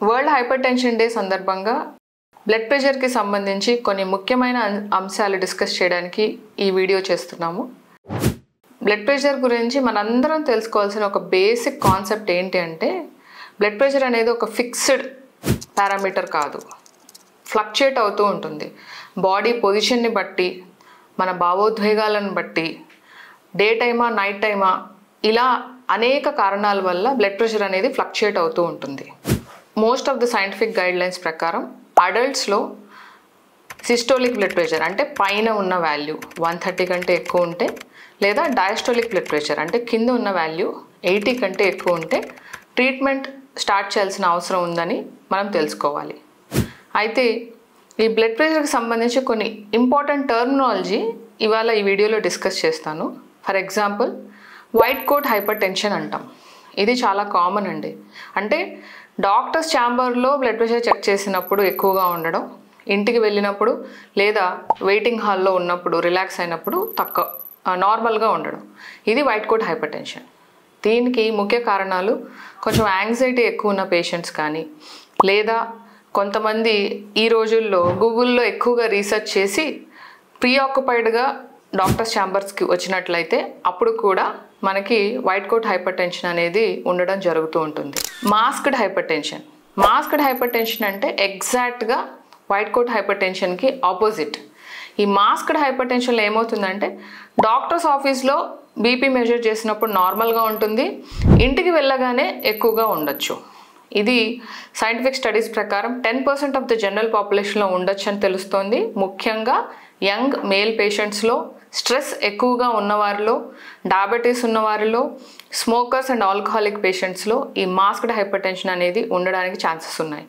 World hyper tension day సందర్భంగా blood ప్రెషర్కి సంబంధించి కొన్ని ముఖ్యమైన అంశాలు డిస్కస్ చేయడానికి ఈ వీడియో చేస్తున్నాము. బ్లడ్ ప్రెషర్ గురించి మనందరం తెలుసుకోవాల్సిన ఒక బేసిక్ కాన్సెప్ట్ ఏంటి అంటే, బ్లడ్ ప్రెషర్ అనేది ఒక ఫిక్స్డ్ పారామీటర్ కాదు, ఫ్లక్చుయేట్ అవుతూ ఉంటుంది. బాడీ పొజిషన్ని బట్టి, మన భావోద్వేగాలను బట్టి, డే టైమా నైట్ టైమా ఇలా అనేక కారణాల వల్ల బ్లడ్ ప్రెషర్ అనేది ఫ్లక్చుయేట్ అవుతూ ఉంటుంది. Most of the scientific guidelines ప్రకారం అడల్ట్స్లో సిస్టోలిక్ బ్లడ్ ప్రెషర్ అంటే పైన ఉన్న వాల్యూ 130 కంటే ఎక్కువ ఉంటే, లేదా డయాస్టోలిక్ బ్లడ్ ప్రెషర్ అంటే కింద ఉన్న వాల్యూ 80 కంటే ఎక్కువ ఉంటే ట్రీట్మెంట్ స్టార్ట్ చేయాల్సిన అవసరం ఉందని మనం తెలుసుకోవాలి. అయితే ఈ బ్లడ్ ప్రెషర్కి సంబంధించి కొన్ని ఇంపార్టెంట్ టర్మినాలజీ ఇవాళ ఈ వీడియోలో డిస్కస్ చేస్తాను. ఫర్ ఎగ్జాంపుల్, వైట్ కోట్ హైపర్ టెన్షన్ అంటాం. ఇది చాలా కామన్ అండి. అంటే డాక్టర్స్ ఛాంబర్లో బ్లడ్ ప్రెషర్ చెక్ చేసినప్పుడు ఎక్కువగా ఉండడం, ఇంటికి వెళ్ళినప్పుడు లేదా వెయిటింగ్ హాల్లో ఉన్నప్పుడు రిలాక్స్ అయినప్పుడు తక్కువ నార్మల్గా ఉండడం. ఇది వైట్ కోట్ హైపర్ టెన్షన్. దీనికి ముఖ్య కారణాలు కొంచెం యాంగ్జైటీ ఎక్కువ ఉన్న పేషెంట్స్ కానీ, లేదా కొంతమంది ఈ రోజుల్లో గూగుల్లో ఎక్కువగా రీసెర్చ్ చేసి ప్రీఆక్యుపైడ్గా డాక్టర్స్ ఛాంబర్స్కి వచ్చినట్లయితే అప్పుడు కూడా మనకి వైట్ కోట్ హైపర్ టెన్షన్ అనేది ఉండడం జరుగుతూ ఉంటుంది. Masked hyper tension. Masked hyper tension అంటే ఎగ్జాక్ట్గా వైట్ కోట్ హైపర్ టెన్షన్కి ఆపోజిట్. ఈ మాస్క్డ్ హైపర్ టెన్షన్లో ఏమవుతుందంటే, డాక్టర్స్ ఆఫీస్లో బీపీ మెజర్ చేసినప్పుడు నార్మల్గా ఉంటుంది, ఇంటికి వెళ్ళగానే ఎక్కువగా ఉండొచ్చు. ఇది సైంటిఫిక్ స్టడీస్ ప్రకారం 10% ఆఫ్ ద జనరల్ పాపులేషన్లో ఉండొచ్చు అని తెలుస్తోంది. ముఖ్యంగా యంగ్ మేల్ పేషెంట్స్లో, స్ట్రెస్ ఎక్కువగా ఉన్నవారిలో, డయాబెటీస్ ఉన్నవారిలో, స్మోకర్స్ అండ్ ఆల్కహాలిక్ పేషెంట్స్లో ఈ మాస్క్డ్ హైపర్ టెన్షన్ అనేది ఉండడానికి ఛాన్సెస్ ఉన్నాయి.